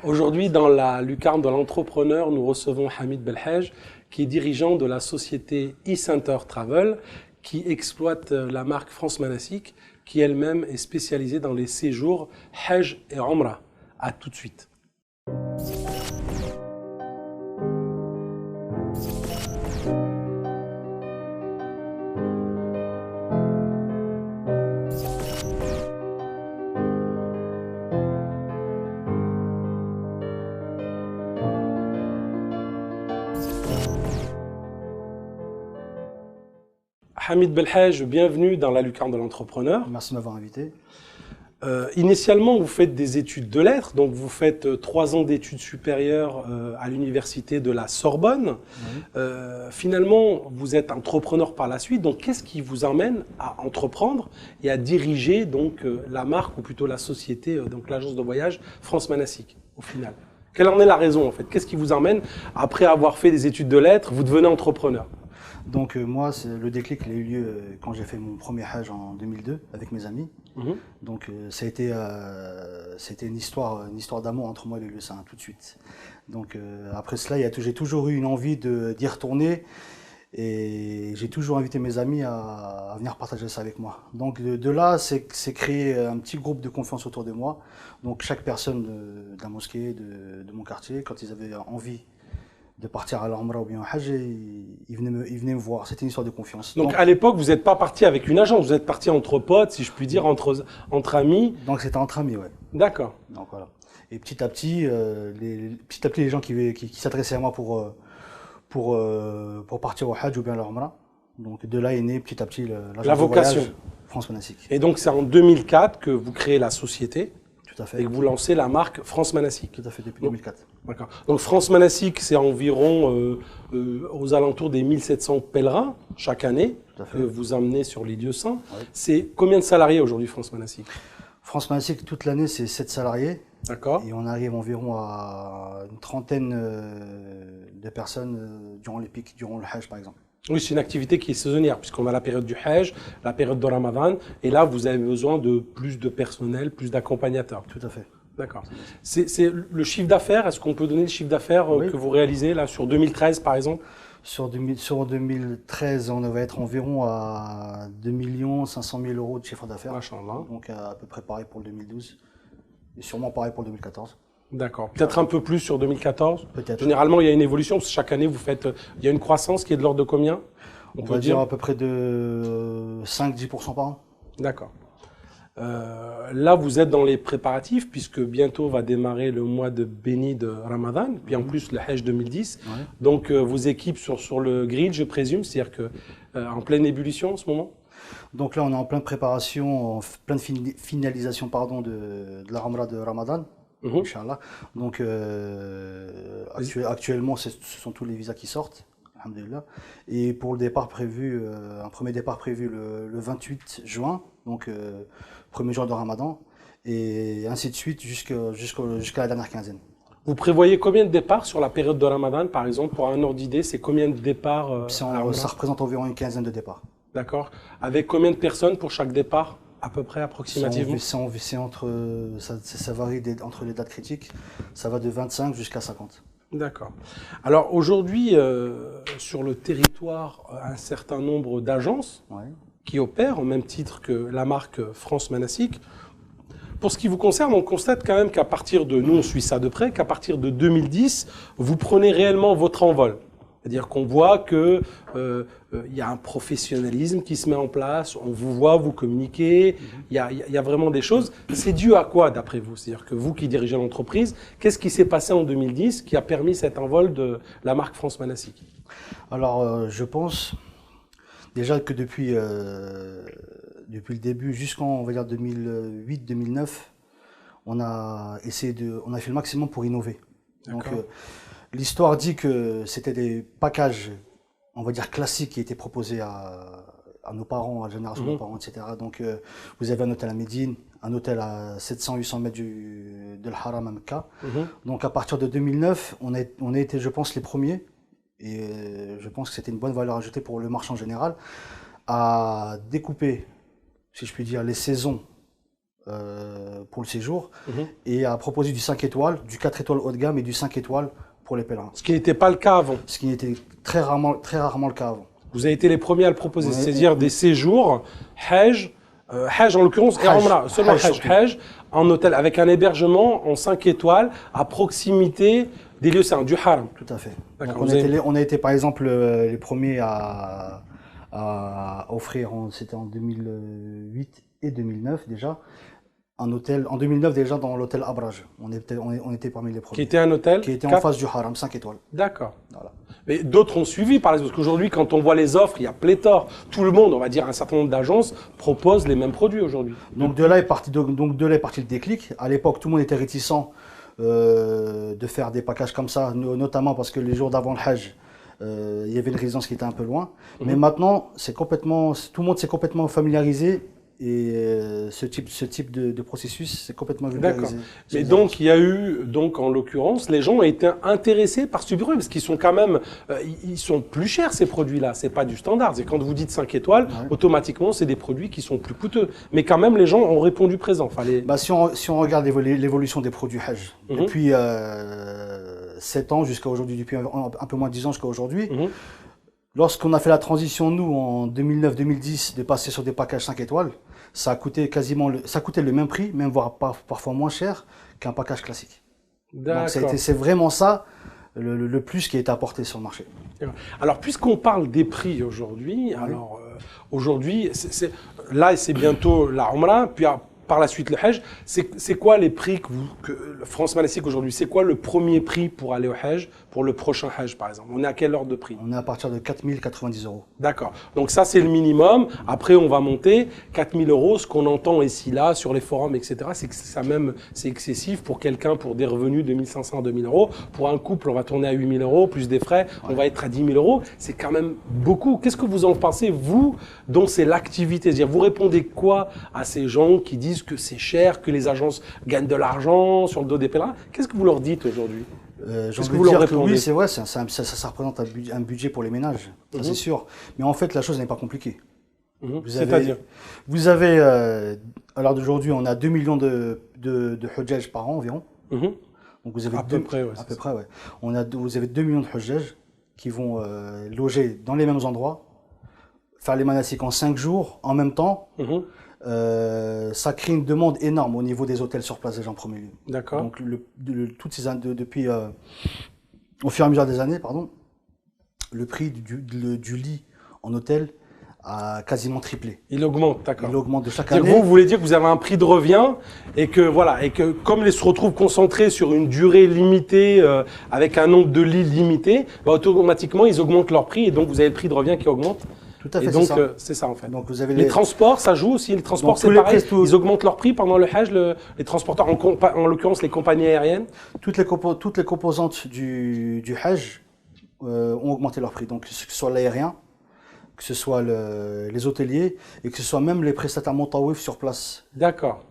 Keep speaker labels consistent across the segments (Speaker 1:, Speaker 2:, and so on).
Speaker 1: Aujourd'hui, dans la lucarne de l'entrepreneur, nous recevons Hamid Belhaj, qui est dirigeant de la société e-Center Travel, qui exploite la marque France Manasik, qui elle-même est spécialisée dans les séjours Hajj et Umrah. À tout de suite. Hamid Belhaj, bienvenue dans la lucarne de l'entrepreneur.
Speaker 2: Merci de m'avoir invité.
Speaker 1: Initialement, vous faites des études de lettres, donc vous faites 3 ans d'études supérieures à l'université de la Sorbonne. Oui. Finalement, vous êtes entrepreneur par la suite, donc qu'est-ce qui vous emmène à entreprendre et à diriger donc la marque, ou plutôt la société, donc l'agence de voyage France Manasik, au final? Quelle en est la raison en fait? Qu'est-ce qui vous emmène, après avoir fait des études de lettres, vous devenez entrepreneur?
Speaker 2: Donc moi, le déclic il a eu lieu quand j'ai fait mon premier Hajj en 2002 avec mes amis. Donc ça a été c'était une histoire d'amour entre moi et le lieu saint tout de suite. Donc après cela, j'ai toujours eu une envie d'y retourner et j'ai toujours invité mes amis à venir partager ça avec moi. Donc de là, c'est créé un petit groupe de confiance autour de moi. Donc chaque personne de la mosquée, de mon quartier, quand ils avaient envie de partir à l'Umrah ou bien au Hajj, ils venaient me voir. C'était une histoire de confiance.
Speaker 1: Donc à l'époque, vous n'êtes pas parti avec une agence, vous êtes parti entre potes, si je puis dire, entre amis.
Speaker 2: Donc c'était entre amis, ouais.
Speaker 1: D'accord.
Speaker 2: Donc voilà. Et petit à petit, les gens qui s'adressaient à moi pour partir au Hajj ou bien à l'Umrah. Donc de là est née petit à petit
Speaker 1: la vocation
Speaker 2: France Manasik.
Speaker 1: Et donc c'est en 2004 que vous créez la société.
Speaker 2: Tout à fait.
Speaker 1: Et que vous lancez la marque France Manasik.
Speaker 2: Tout à fait, depuis 2004.
Speaker 1: D'accord. Donc France Manasik, c'est environ aux alentours des 1700 pèlerins chaque année que vous emmenez sur les lieux saints. Oui. C'est combien de salariés aujourd'hui France Manasik?
Speaker 2: France Manasik, toute l'année, c'est 7 salariés.
Speaker 1: D'accord.
Speaker 2: Et on arrive environ à une trentaine de personnes durant les pics, durant le Hajj par exemple.
Speaker 1: Oui, c'est une activité qui est saisonnière, puisqu'on a la période du Hajj, la période de Ramadan, et là, vous avez besoin de plus de personnel, plus d'accompagnateurs.
Speaker 2: Tout à fait.
Speaker 1: D'accord. C'est le chiffre d'affaires, est-ce qu'on peut donner le chiffre d'affaires que vous réalisez là sur 2013 par exemple?
Speaker 2: Sur 2013, on va être environ à 2 500 000 € de chiffre d'affaires. Donc à peu près pareil pour le 2012, et sûrement pareil pour le 2014.
Speaker 1: D'accord. Peut-être un peu plus sur 2014.
Speaker 2: Peut-être.
Speaker 1: Généralement, il y a une évolution, parce que chaque année, il y a une croissance qui est de l'ordre de combien?
Speaker 2: On va dire à peu près de 5-10% par an.
Speaker 1: D'accord. Là, vous êtes dans les préparatifs, puisque bientôt va démarrer le mois de béni de Ramadan, puis en plus le Hajj 2010. Ouais. Donc, vos équipes sur le grill, je présume, c'est-à-dire que en pleine ébullition en ce moment?
Speaker 2: Donc là, on est en pleine préparation, en pleine finalisation de la Umrah de Ramadan. Inch'Allah. Donc actuellement, ce sont tous les visas qui sortent, alhamdoulilah. Et pour le départ prévu, un premier départ prévu le 28 juin, donc premier jour de Ramadan, et ainsi de suite jusqu'à la dernière quinzaine.
Speaker 1: Vous prévoyez combien de départs sur la période de Ramadan, par exemple, pour un ordre d'idée, c'est combien de départs
Speaker 2: ça représente environ une quinzaine de départs.
Speaker 1: D'accord. Avec combien de personnes pour chaque départ? À peu près, approximativement?
Speaker 2: Ça varie entre les dates critiques. Ça va de 25 jusqu'à 50.
Speaker 1: D'accord. Alors aujourd'hui, sur le territoire, un certain nombre d'agences qui opèrent au même titre que la marque France Manasik. Pour ce qui vous concerne, on constate quand même qu'à partir de, nous on suit ça de près, qu'à partir de 2010, vous prenez réellement votre envol. C'est-à-dire qu'on voit que y a un professionnalisme qui se met en place, on vous voit, vous communiquez, il y a vraiment des choses. C'est dû à quoi d'après vous? C'est-à-dire que vous qui dirigez l'entreprise, qu'est-ce qui s'est passé en 2010 qui a permis cet envol de la marque France Manasik?
Speaker 2: Alors je pense déjà que depuis le début jusqu'en on va dire 2008-2009, on a fait le maximum pour innover. Donc l'histoire dit que c'était des packages, on va dire classiques, qui étaient proposés à nos parents, à la génération de nos parents, etc. Donc vous avez un hôtel à Médine, un hôtel à 700-800 mètres de l'Haram à Mecca. Donc à partir de 2009, on a été, je pense, les premiers, et je pense que c'était une bonne valeur ajoutée pour le marché en général, à découper, si je puis dire, les saisons pour le séjour et a proposé du 5 étoiles, du 4 étoiles haut de gamme et du 5 étoiles pour les pèlerins.
Speaker 1: Ce qui n'était pas le cas avant.
Speaker 2: Ce qui était très rarement le cas avant.
Speaker 1: Vous avez été les premiers à le proposer, c'est-à-dire des séjours Hajj, Hajj en l'occurrence, et Umrah, seulement Hajj, en hôtel, avec un hébergement en 5 étoiles à proximité des lieux saints, du haram.
Speaker 2: Tout à fait. Donc on a été par exemple les premiers à offrir, c'était en 2008 et 2009 déjà, un hôtel, en 2009 déjà dans l'hôtel Abraj. On était parmi les premiers.
Speaker 1: Qui était un hôtel
Speaker 2: qui était en face du haram, 5 étoiles.
Speaker 1: D'accord. Voilà. Mais d'autres ont suivi, par exemple, parce qu'aujourd'hui, quand on voit les offres, il y a pléthore. Tout le monde, on va dire un certain nombre d'agences, proposent les mêmes produits aujourd'hui.
Speaker 2: Donc de là est parti le déclic. À l'époque, tout le monde était réticent de faire des packages comme ça, notamment parce que les jours d'avant le Hajj, il y avait une résidence qui était un peu loin. Mais maintenant, tout le monde s'est complètement familiarisé. Et ce type de processus, c'est complètement vulgarisé.
Speaker 1: Mais donc, il y a eu, en l'occurrence, les gens ont été intéressés par ce bureau, parce qu'ils sont quand même, ils sont plus chers, ces produits-là. C'est pas du standard. C'est quand vous dites 5 étoiles, automatiquement, c'est des produits qui sont plus coûteux. Mais quand même, les gens ont répondu présent.
Speaker 2: Si on regarde l'évolution des produits Hajj, depuis 7 ans jusqu'à aujourd'hui, depuis un peu moins de 10 ans jusqu'à aujourd'hui, lorsqu'on a fait la transition, nous, en 2009-2010, de passer sur des packages 5 étoiles, ça coûtait le même prix, même voire parfois moins cher qu'un package classique. Donc c'est vraiment ça le plus qui a été apporté sur le marché.
Speaker 1: Alors puisqu'on parle des prix aujourd'hui, aujourd'hui, là c'est bientôt la Umrah, puis par la suite le Hajj, c'est quoi les prix que France Manassik aujourd'hui, c'est quoi le premier prix pour aller au Hajj, pour le prochain Hajj par exemple? On est à quel ordre de prix?
Speaker 2: On est à partir de 4 090 €.
Speaker 1: D'accord. Donc ça c'est le minimum. Après on va monter 4 000 €. Ce qu'on entend ici là sur les forums etc. C'est que c'est excessif pour quelqu'un pour des revenus de 1 500 à 2 000 €. Pour un couple on va tourner à 8 000 € plus des frais. On va être à 10 000 €. C'est quand même beaucoup. Qu'est-ce que vous en pensez vous, dont c'est l'activité? C'est-à-dire vous répondez quoi à ces gens qui disent que c'est cher, que les agences gagnent de l'argent sur le dos des pèlerins? Qu'est-ce que vous leur dites aujourd'hui?
Speaker 2: J'ai envie de dire que oui, c'est vrai, ça représente un budget pour les ménages, c'est sûr. Mais en fait, la chose n'est pas compliquée.
Speaker 1: C'est-à-dire
Speaker 2: à l'heure d'aujourd'hui, on a 2 millions de hujjaj par an environ. Donc vous avez
Speaker 1: à peu près, ouais.
Speaker 2: Vous avez 2 millions de hujjaj qui vont loger dans les mêmes endroits, faire les manassiks en 5 jours, en même temps. Ça crée une demande énorme au niveau des hôtels sur place déjà en premier lieu.
Speaker 1: D'accord.
Speaker 2: Donc toutes ces années, depuis au fur et à mesure des années, le prix du lit en hôtel a quasiment triplé.
Speaker 1: Il augmente, d'accord.
Speaker 2: Il augmente de chaque année.
Speaker 1: Vous voulez dire que vous avez un prix de revient et que comme ils se retrouvent concentrés sur une durée limitée avec un nombre de lits limité, automatiquement ils augmentent leur prix et donc vous avez le prix de revient qui augmente.
Speaker 2: Tout à fait,
Speaker 1: et donc c'est ça en fait.
Speaker 2: Donc vous avez
Speaker 1: les transports, ça joue aussi. Les transports, c'est pareil. Ils augmentent leur prix pendant le Hajj. Les transporteurs, en l'occurrence les compagnies aériennes.
Speaker 2: Toutes les composantes du Hajj ont augmenté leur prix. Donc que ce soit l'aérien, que ce soit les hôteliers et que ce soit même les prestataires Montawif sur place.
Speaker 1: D'accord.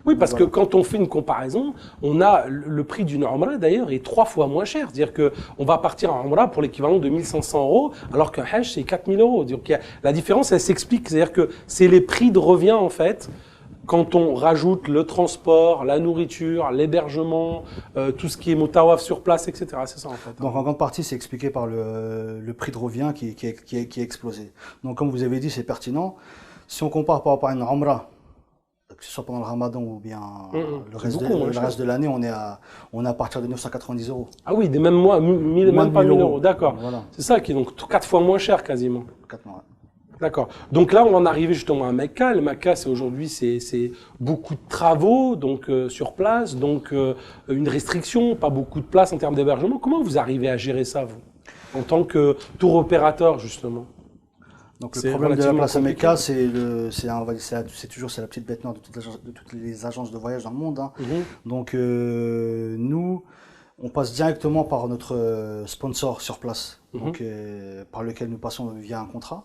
Speaker 1: Oui, parce que quand on fait une comparaison, on a le prix d'une Umrah d'ailleurs est 3 fois moins cher. C'est-à-dire que on va partir en Umrah pour l'équivalent de 1 500 €, alors qu'un Hajj c'est 4 000 €. Donc la différence, elle s'explique. C'est-à-dire que c'est les prix de revient en fait. Quand on rajoute le transport, la nourriture, l'hébergement, tout ce qui est motawaf sur place, etc. C'est ça en fait.
Speaker 2: Donc en grande partie, c'est expliqué par le prix de revient qui a explosé. Donc comme vous avez dit, c'est pertinent. Si on compare par rapport à une Umrah, que ce soit pendant le Ramadan ou bien le reste de l'année, on est à partir de 990 €.
Speaker 1: Ah oui, même moins, même pas 1 000 €, d'accord.
Speaker 2: Voilà.
Speaker 1: C'est ça qui est donc 4 fois moins cher quasiment.
Speaker 2: 4 mois.
Speaker 1: D'accord. Donc là, on va en arriver justement à Mecca. Le Mecca, c'est aujourd'hui, c'est beaucoup de travaux, donc sur place, donc une restriction, pas beaucoup de place en termes d'hébergement. Comment vous arrivez à gérer ça, vous, en tant que tour opérateur, justement?
Speaker 2: Donc le problème de la place à Mecca, c'est toujours la petite bête noire de toutes les agences de voyage dans le monde. Donc nous, on passe directement par notre sponsor sur place, donc par lequel nous passons via un contrat.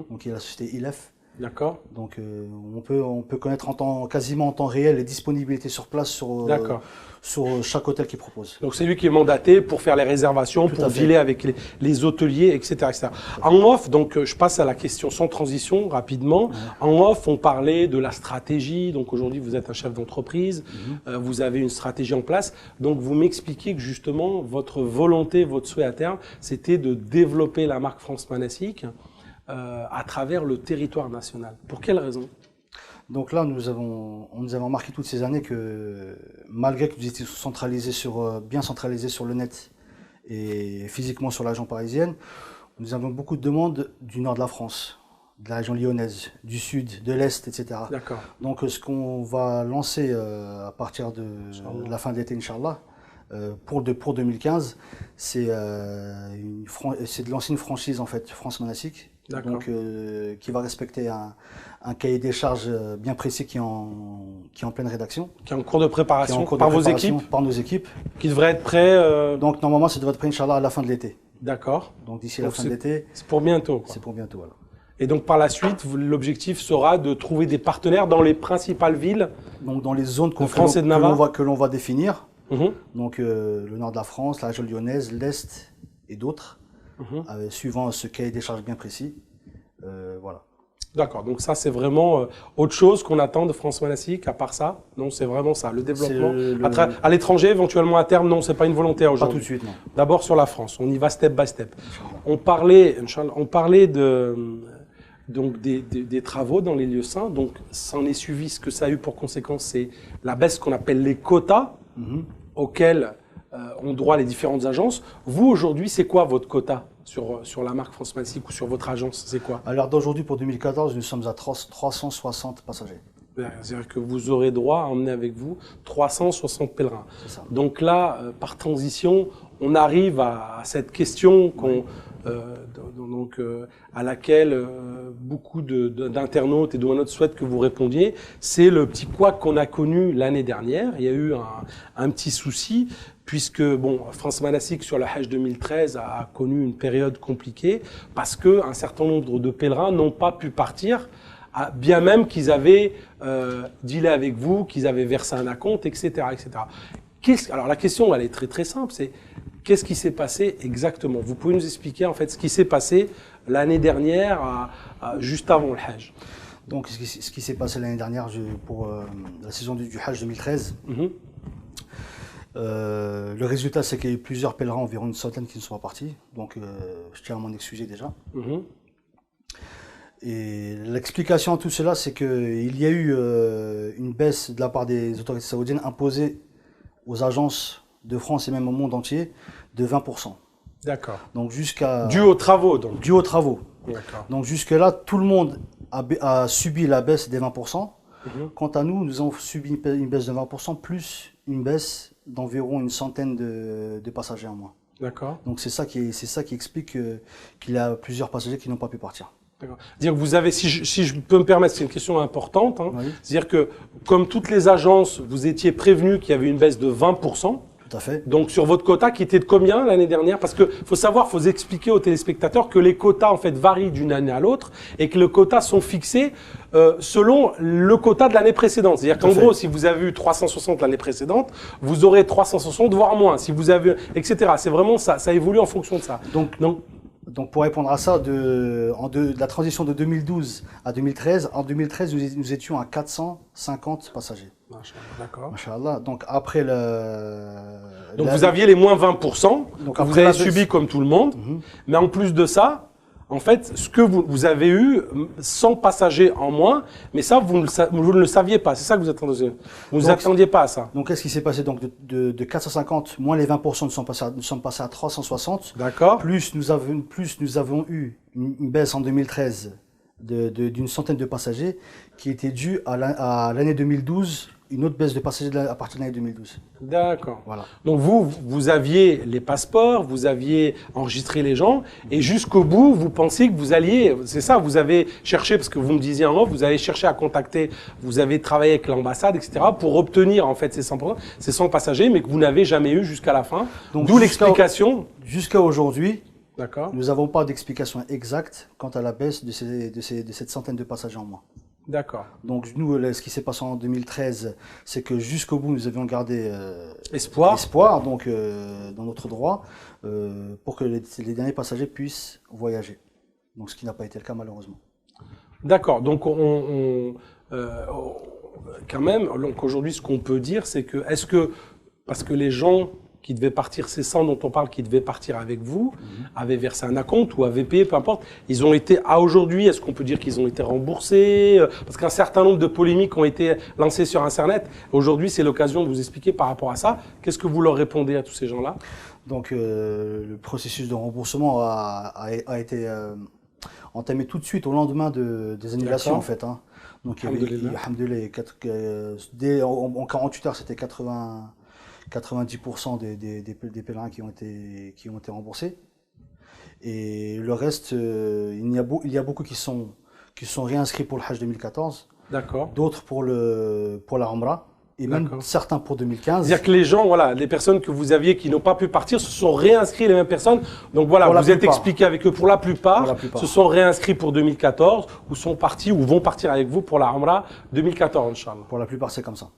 Speaker 2: Donc il y a la société ILEF
Speaker 1: D'accord.
Speaker 2: Donc on peut connaître quasiment en temps réel les disponibilités sur place sur chaque hôtel qu'il propose.
Speaker 1: Donc c'est lui qui est mandaté pour faire les réservations, pour dealer avec les hôteliers, etc., etc. En off, donc je passe à la question sans transition rapidement. En off, on parlait de la stratégie. Donc aujourd'hui, vous êtes un chef d'entreprise, vous avez une stratégie en place. Donc vous m'expliquez que justement votre volonté, votre souhait à terme, c'était de développer la marque France Manasik à travers le territoire national. Pour quelle raison?
Speaker 2: Donc là, nous avons remarqué toutes ces années que malgré que nous étions bien centralisés sur le net et physiquement sur la région parisienne, nous avons beaucoup de demandes du nord de la France, de la région lyonnaise, du sud, de l'est, etc.
Speaker 1: D'accord.
Speaker 2: Donc ce qu'on va lancer à partir de la fin de l'été, Inch'Allah, pour 2015, c'est de lancer une franchise en fait, France Manasik. Donc, qui va respecter un cahier des charges bien précis qui est en pleine rédaction.
Speaker 1: Qui est en cours de préparation par vos équipes?
Speaker 2: Par nos équipes.
Speaker 1: Qui devrait être prêt
Speaker 2: Donc, normalement, ça devrait être prêt, Inch'Allah, à la fin de l'été.
Speaker 1: D'accord.
Speaker 2: Donc, d'ici la fin de l'été.
Speaker 1: C'est pour bientôt.
Speaker 2: C'est pour bientôt, voilà.
Speaker 1: Et donc, par la suite, l'objectif sera de trouver des partenaires dans les principales villes.
Speaker 2: Donc, dans les zones que l'on va définir. Donc, le nord de la France, la région lyonnaise, l'est et d'autres. Suivant ce cahier des charges bien précis. Voilà.
Speaker 1: D'accord, donc ça c'est vraiment autre chose qu'on attend de France Manasik, à part ça? Non, c'est vraiment ça, le développement. À l'étranger, éventuellement à terme, non, c'est pas une volonté aujourd'hui.
Speaker 2: Pas tout de suite, non.
Speaker 1: D'abord sur la France, on y va step by step. On parlait donc des travaux dans les lieux saints, donc ça en est suivi, ce que ça a eu pour conséquence, c'est la baisse qu'on appelle les quotas auxquels ont droit les différentes agences. Vous, aujourd'hui, c'est quoi votre quota sur la marque France Manasik ou sur votre agence? C'est quoi?
Speaker 2: Alors d'aujourd'hui, pour 2014, nous sommes à 360 passagers.
Speaker 1: C'est-à-dire que vous aurez droit à emmener avec vous 360 pèlerins.
Speaker 2: C'est ça.
Speaker 1: Donc là, par transition, on arrive à cette question à laquelle beaucoup d'internautes et de internautes souhaitent que vous répondiez. C'est le petit couac qu'on a connu l'année dernière. Il y a eu un petit souci, puisque France Manasik sur le Hajj 2013 a connu une période compliquée parce que un certain nombre de pèlerins n'ont pas pu partir, bien même qu'ils avaient dealé avec vous, qu'ils avaient versé un acompte, etc., etc. Alors la question, elle est très très simple, c'est qu'est-ce qui s'est passé exactement? Vous pouvez nous expliquer en fait ce qui s'est passé l'année dernière, juste avant le Hajj?
Speaker 2: Donc ce qui s'est passé l'année dernière pour la saison du Hajj 2013. Le résultat, c'est qu'il y a eu plusieurs pèlerins, environ une centaine, qui ne sont pas partis. Donc, je tiens à m'en excuser déjà. Et l'explication à tout cela, c'est qu'il y a eu une baisse de la part des autorités saoudiennes imposée aux agences de France et même au monde entier de 20%.
Speaker 1: D'accord.
Speaker 2: Donc
Speaker 1: dû aux travaux, donc.
Speaker 2: Dû aux travaux.
Speaker 1: D'accord.
Speaker 2: Donc jusque-là, tout le monde a subi la baisse des 20%. Quant à nous, nous avons subi une baisse de 20% plus une baisse d'environ une centaine de passagers en moins.
Speaker 1: D'accord.
Speaker 2: Donc c'est ça qui explique qu'il y a plusieurs passagers qui n'ont pas pu partir.
Speaker 1: D'accord. C'est-à-dire que vous avez, si je peux me permettre, c'est une question importante. C'est-à-dire que, comme toutes les agences, vous étiez prévenu qu'il y avait une baisse de 20%.
Speaker 2: Tout à fait.
Speaker 1: Donc sur votre quota qui était de combien l'année dernière? Parce que faut expliquer aux téléspectateurs que les quotas en fait varient d'une année à l'autre et que les quotas sont fixés selon le quota de l'année précédente. C'est-à-dire qu'en gros, si vous avez eu 360 l'année précédente, vous aurez 360 voire moins. Si vous avez, etc. C'est vraiment ça. Ça évolue en fonction de ça.
Speaker 2: Donc pour répondre à ça, de la transition de 2012 à 2013, en 2013, nous étions à 450 passagers.
Speaker 1: D'accord.
Speaker 2: Machallah. Donc après
Speaker 1: Donc vous aviez les moins 20%, donc vous avez subi comme tout le monde, mais en plus de ça, en fait, ce que vous avez eu, 100 passagers en moins, mais ça, vous ne le saviez pas. C'est ça que vous attendiez. Vous ne attendiez pas à ça.
Speaker 2: Donc, qu'est-ce qui s'est passé? Donc, de 450, moins les 20%, nous sommes passés à 360.
Speaker 1: D'accord.
Speaker 2: Plus nous avons eu une baisse en 2013 d'une centaine de passagers qui était due à l'année 2012. Une autre baisse de passagers à partir de l'année 2012.
Speaker 1: D'accord.
Speaker 2: Voilà.
Speaker 1: Donc vous aviez les passeports, vous aviez enregistré les gens, et jusqu'au bout, vous pensiez que vous alliez, c'est ça, vous avez cherché, parce que vous me disiez en off, vous avez cherché à contacter, vous avez travaillé avec l'ambassade, etc., pour obtenir en fait ces 100 passagers, mais que vous n'avez jamais eu jusqu'à la fin. D'où l'explication.
Speaker 2: Jusqu'à aujourd'hui,
Speaker 1: D'accord.
Speaker 2: Nous n'avons pas d'explication exacte quant à la baisse de cette centaine de passagers en moins.
Speaker 1: D'accord.
Speaker 2: Donc nous, ce qui s'est passé en 2013, c'est que jusqu'au bout, nous avions gardé
Speaker 1: Espoir.
Speaker 2: donc, dans notre droit, pour que les derniers passagers puissent voyager. Donc ce qui n'a pas été le cas malheureusement.
Speaker 1: D'accord. Donc quand même, donc aujourd'hui, ce qu'on peut dire, c'est que parce que les gens qui devaient partir, ces 100 dont on parle, qui devaient partir avec vous, avaient versé un acompte ou avaient payé, peu importe. Ils ont été, à aujourd'hui, est-ce qu'on peut dire qu'ils ont été remboursés? Parce qu'un certain nombre de polémiques ont été lancées sur Internet. Aujourd'hui, c'est l'occasion de vous expliquer par rapport à ça. Qu'est-ce que vous leur répondez à tous ces gens-là?
Speaker 2: Donc le processus de remboursement a été entamé tout de suite au lendemain des annulations en fait. Hein. Donc alhamdoulilah, en 48 heures, c'était 90% des pèlerins qui ont été remboursés. Et le reste, il y a beaucoup qui sont réinscrits pour le Hajj 2014.
Speaker 1: D'accord.
Speaker 2: D'autres pour la Umrah. Et même certains pour 2015.
Speaker 1: C'est-à-dire que les gens, voilà, les personnes que vous aviez qui n'ont pas pu partir, se sont réinscrits les mêmes personnes. Donc voilà, vous êtes expliqué avec eux pour la plupart, se sont réinscrits pour 2014 ou sont partis ou vont partir avec vous pour la Umrah 2014, Inch'Allah.
Speaker 2: Pour la plupart, c'est comme ça.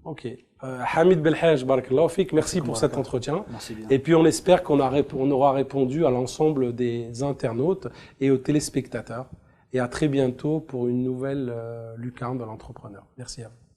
Speaker 1: Ok. Hamid Belhaj, barakallahu fik, merci pour cet entretien.
Speaker 2: Merci bien.
Speaker 1: Et puis on espère qu'on aura répondu à l'ensemble des internautes et aux téléspectateurs. Et à très bientôt pour une nouvelle lucarne de l'entrepreneur. Merci à vous.